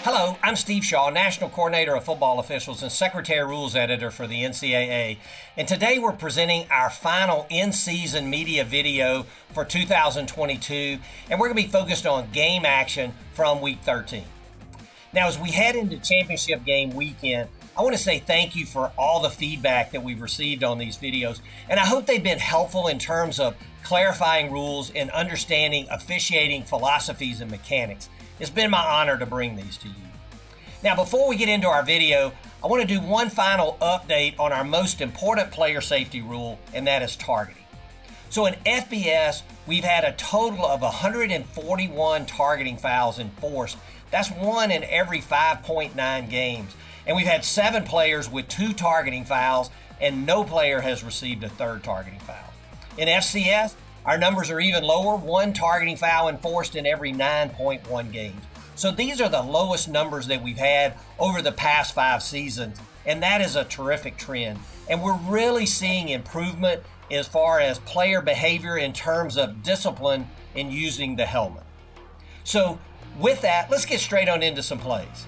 Hello, I'm Steve Shaw, National Coordinator of Football Officials and Secretary Rules Editor for the NCAA. And today we're presenting our final in-season media video for 2022, and we're going to be focused on game action from Week 13. Now, as we head into championship game weekend, I want to say thank you for all the feedback that we've received on these videos, and I hope they've been helpful in terms of clarifying rules and understanding officiating philosophies and mechanics. It's been my honor to bring these to you. Now, before we get into our video, I want to do one final update on our most important player safety rule, and that is targeting. So in FBS, we've had a total of 141 targeting fouls enforced. That's one in every 5.9 games. And we've had 7 players with 2 targeting fouls, and no player has received a third targeting foul. In FCS, our numbers are even lower, 1 targeting foul enforced in every 9.1 games. So these are the lowest numbers that we've had over the past 5 seasons, and that is a terrific trend. And we're really seeing improvement as far as player behavior in terms of discipline in using the helmet. So with that, let's get straight on into some plays.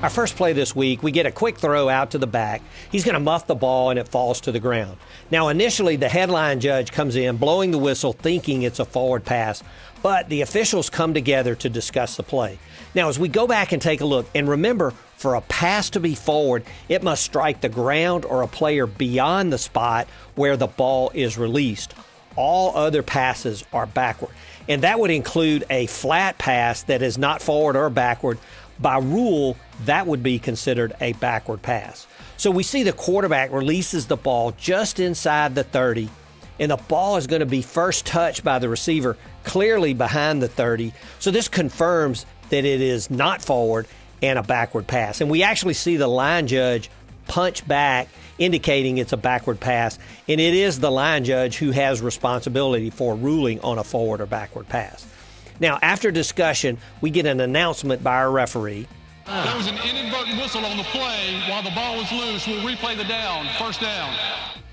Our first play this week, we get a quick throw out to the back. He's going to muff the ball and it falls to the ground. Now, initially, the headline judge comes in, blowing the whistle, thinking it's a forward pass, but the officials come together to discuss the play. Now, as we go back and take a look, and remember, for a pass to be forward, it must strike the ground or a player beyond the spot where the ball is released. All other passes are backward, and that would include a flat pass that is not forward or backward. By rule, that would be considered a backward pass. So we see the quarterback releases the ball just inside the 30, and the ball is going to be first touched by the receiver clearly behind the 30. So this confirms that it is not forward and a backward pass. And we actually see the line judge punch back, indicating it's a backward pass. And it is the line judge who has responsibility for ruling on a forward or backward pass. Now, after discussion, we get an announcement by our referee. There was an inadvertent whistle on the play while the ball was loose. We'll replay the down, first down.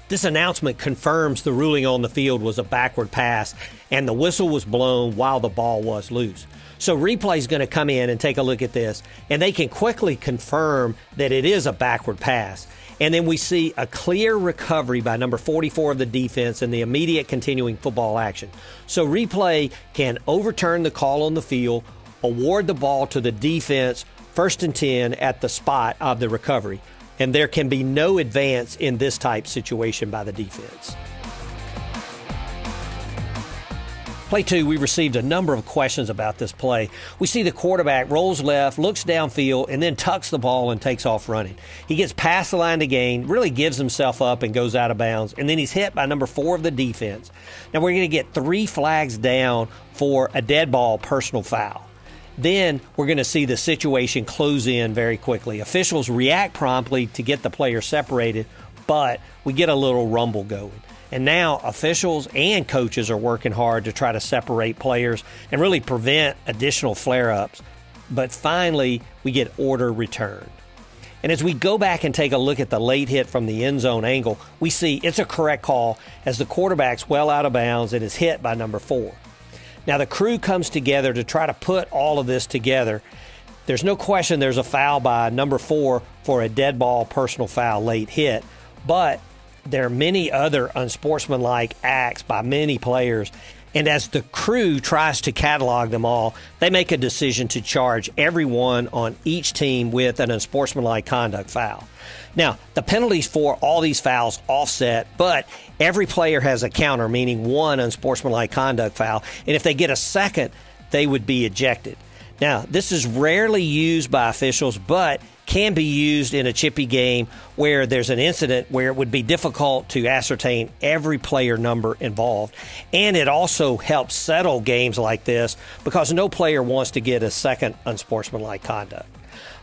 This announcement confirms the ruling on the field was a backward pass, and the whistle was blown while the ball was loose. So replay is going to come in and take a look at this, and they can quickly confirm that it is a backward pass. And then we see a clear recovery by number 44 of the defense and the immediate continuing football action. So replay can overturn the call on the field, award the ball to the defense, 1st and 10 at the spot of the recovery. And there can be no advance in this type situation by the defense. Play 2, we received a number of questions about this play. We see the quarterback rolls left, looks downfield, and then tucks the ball and takes off running. He gets past the line to gain, really gives himself up and goes out of bounds, and then he's hit by number 4 of the defense. Now we're going to get 3 flags down for a dead ball personal foul. Then we're going to see the situation close in very quickly. Officials react promptly to get the player separated, but we get a little rumble going. And now officials and coaches are working hard to try to separate players and really prevent additional flare-ups. But finally, we get order returned. And as we go back and take a look at the late hit from the end zone angle, we see it's a correct call as the quarterback's well out of bounds and is hit by number 4. Now the crew comes together to try to put all of this together. There's no question there's a foul by number 4 for a dead ball personal foul late hit, but there are many other unsportsmanlike acts by many players, and as the crew tries to catalog them all, they make a decision to charge everyone on each team with an unsportsmanlike conduct foul. Now, the penalties for all these fouls offset, but every player has a counter, meaning 1 unsportsmanlike conduct foul, and if they get a second, they would be ejected. Now, this is rarely used by officials, but can be used in a chippy game where there's an incident where it would be difficult to ascertain every player number involved. And it also helps settle games like this because no player wants to get a second unsportsmanlike conduct.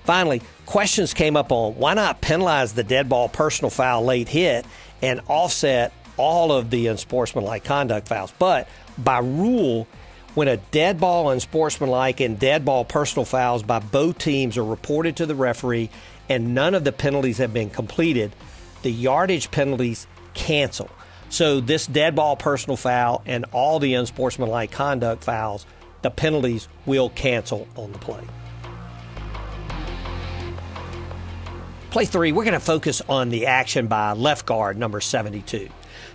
Finally, questions came up on why not penalize the dead ball personal foul late hit and offset all of the unsportsmanlike conduct fouls. But by rule, when a dead ball unsportsmanlike and dead ball personal fouls by both teams are reported to the referee and none of the penalties have been completed, the yardage penalties cancel. So this dead ball personal foul and all the unsportsmanlike conduct fouls the penalties will cancel on the play. Play 3, we're going to focus on the action by left guard, number 72.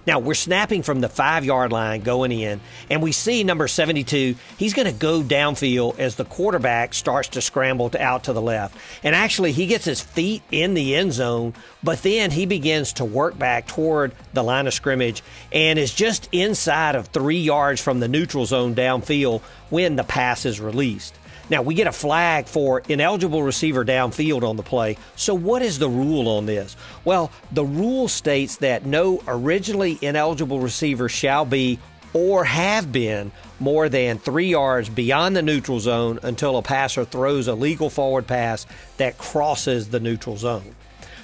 Now, we're snapping from the 5-yard line going in, and we see number 72, he's going to go downfield as the quarterback starts to scramble out to the left. And actually, he gets his feet in the end zone, but then he begins to work back toward the line of scrimmage and is just inside of 3 yards from the neutral zone downfield when the pass is released. Now, we get a flag for ineligible receiver downfield on the play. So what is the rule on this? Well, the rule states that no originally ineligible receiver shall be or have been more than 3 yards beyond the neutral zone until a passer throws a legal forward pass that crosses the neutral zone.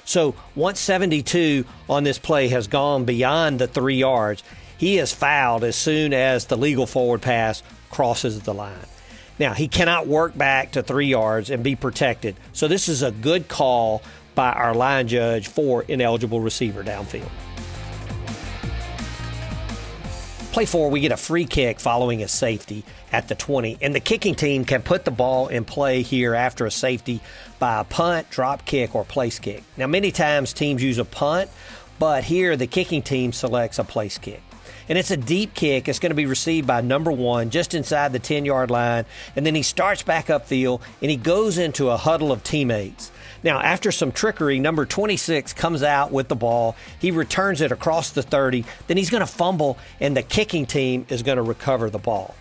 So once 72 on this play has gone beyond the 3 yards, he is fouled as soon as the legal forward pass crosses the line. Now, he cannot work back to 3 yards and be protected. So this is a good call by our line judge for ineligible receiver downfield. Play 4, we get a free kick following a safety at the 20. And the kicking team can put the ball in play here after a safety by a punt, drop kick, or place kick. Now, many times teams use a punt, but here the kicking team selects a place kick. And it's a deep kick. It's going to be received by number 1 just inside the 10-yard line. And then he starts back upfield, and he goes into a huddle of teammates. Now, after some trickery, number 26 comes out with the ball. He returns it across the 30. Then he's going to fumble, and the kicking team is going to recover the ball.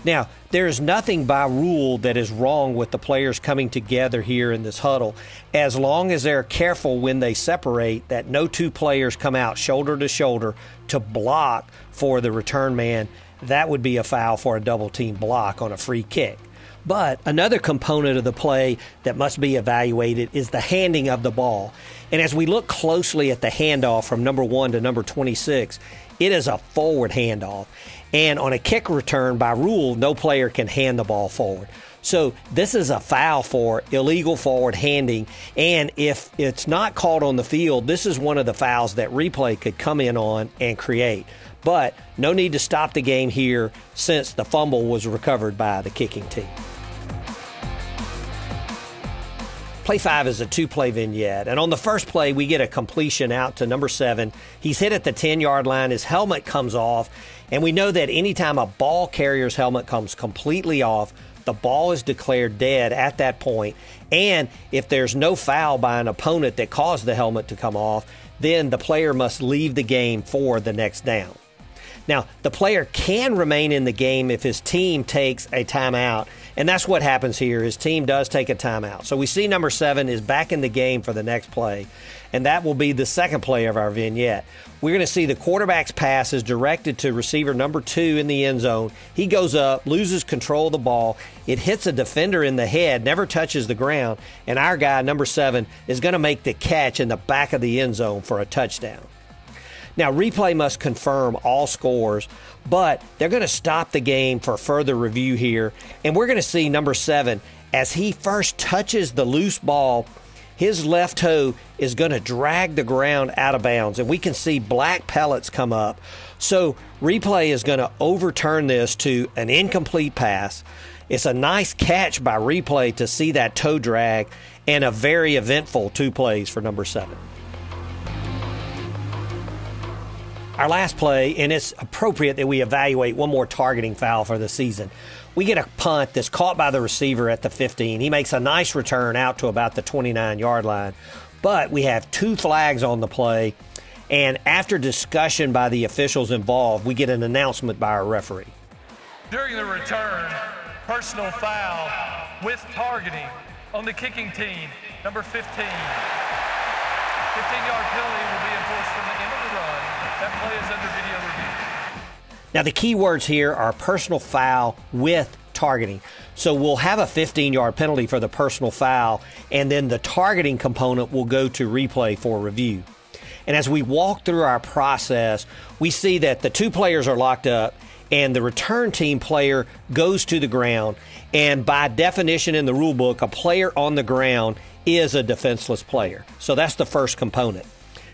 Now, there is nothing by rule that is wrong with the players coming together here in this huddle, as long as they're careful when they separate that no 2 players come out shoulder to shoulder to block for the return man. That would be a foul for a double team block on a free kick. But another component of the play that must be evaluated is the handing of the ball. And as we look closely at the handoff from number 1 to number 26, it is a forward handoff. And on a kick return, by rule, no player can hand the ball forward. So this is a foul for illegal forward handing. And if it's not called on the field, this is one of the fouls that replay could come in on and create. But no need to stop the game here since the fumble was recovered by the kicking team. Play 5 is a 2-play vignette, and on the first play, we get a completion out to number 7. He's hit at the 10-yard line. His helmet comes off, and we know that anytime a ball carrier's helmet comes completely off, the ball is declared dead at that point. And if there's no foul by an opponent that caused the helmet to come off, then the player must leave the game for the next down. Now, the player can remain in the game if his team takes a timeout, and that's what happens here. His team does take a timeout. So we see number 7 is back in the game for the next play, and that will be the second play of our vignette. We're going to see the quarterback's pass is directed to receiver number 2 in the end zone. He goes up, loses control of the ball. It hits a defender in the head, never touches the ground, and our guy, number 7, is going to make the catch in the back of the end zone for a touchdown. Now, replay must confirm all scores, but they're going to stop the game for further review here. And we're going to see number 7, as he first touches the loose ball, his left toe is going to drag the ground out of bounds. And we can see black pellets come up. So replay is going to overturn this to an incomplete pass. It's a nice catch by replay to see that toe drag, and a very eventful 2 plays for number 7. Our last play, and it's appropriate that we evaluate one more targeting foul for the season. We get a punt that's caught by the receiver at the 15. He makes a nice return out to about the 29-yard line. But we have 2 flags on the play, and after discussion by the officials involved, we get an announcement by our referee. During the return, personal foul with targeting on the kicking team, number 15. 15-yard penalty will be enforced from the end of the run. That play is under video review. Now, the key words here are personal foul with targeting. So we'll have a 15-yard penalty for the personal foul, and then the targeting component will go to replay for review. And as we walk through our process, we see that the 2 players are locked up, and the return team player goes to the ground. And by definition in the rule book, a player on the ground is a defenseless player. So that's the first component.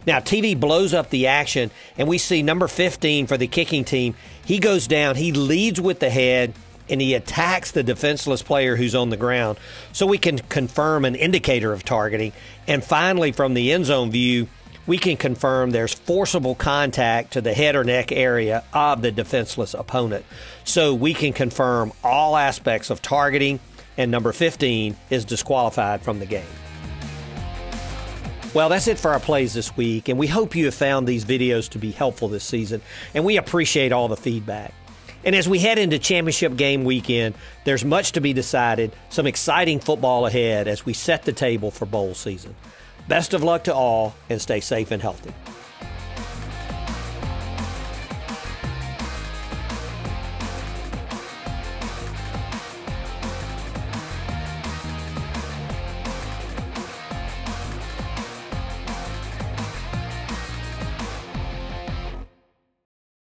Now, TV blows up the action, and we see number 15 for the kicking team. He goes down, he leads with the head, and he attacks the defenseless player who's on the ground, so we can confirm an indicator of targeting. And finally, from the end zone view, we can confirm there's forcible contact to the head or neck area of the defenseless opponent. So we can confirm all aspects of targeting, and number 15 is disqualified from the game. Well, that's it for our plays this week, and we hope you have found these videos to be helpful this season, and we appreciate all the feedback. And as we head into championship game weekend, there's much to be decided, some exciting football ahead as we set the table for bowl season. Best of luck to all, and stay safe and healthy.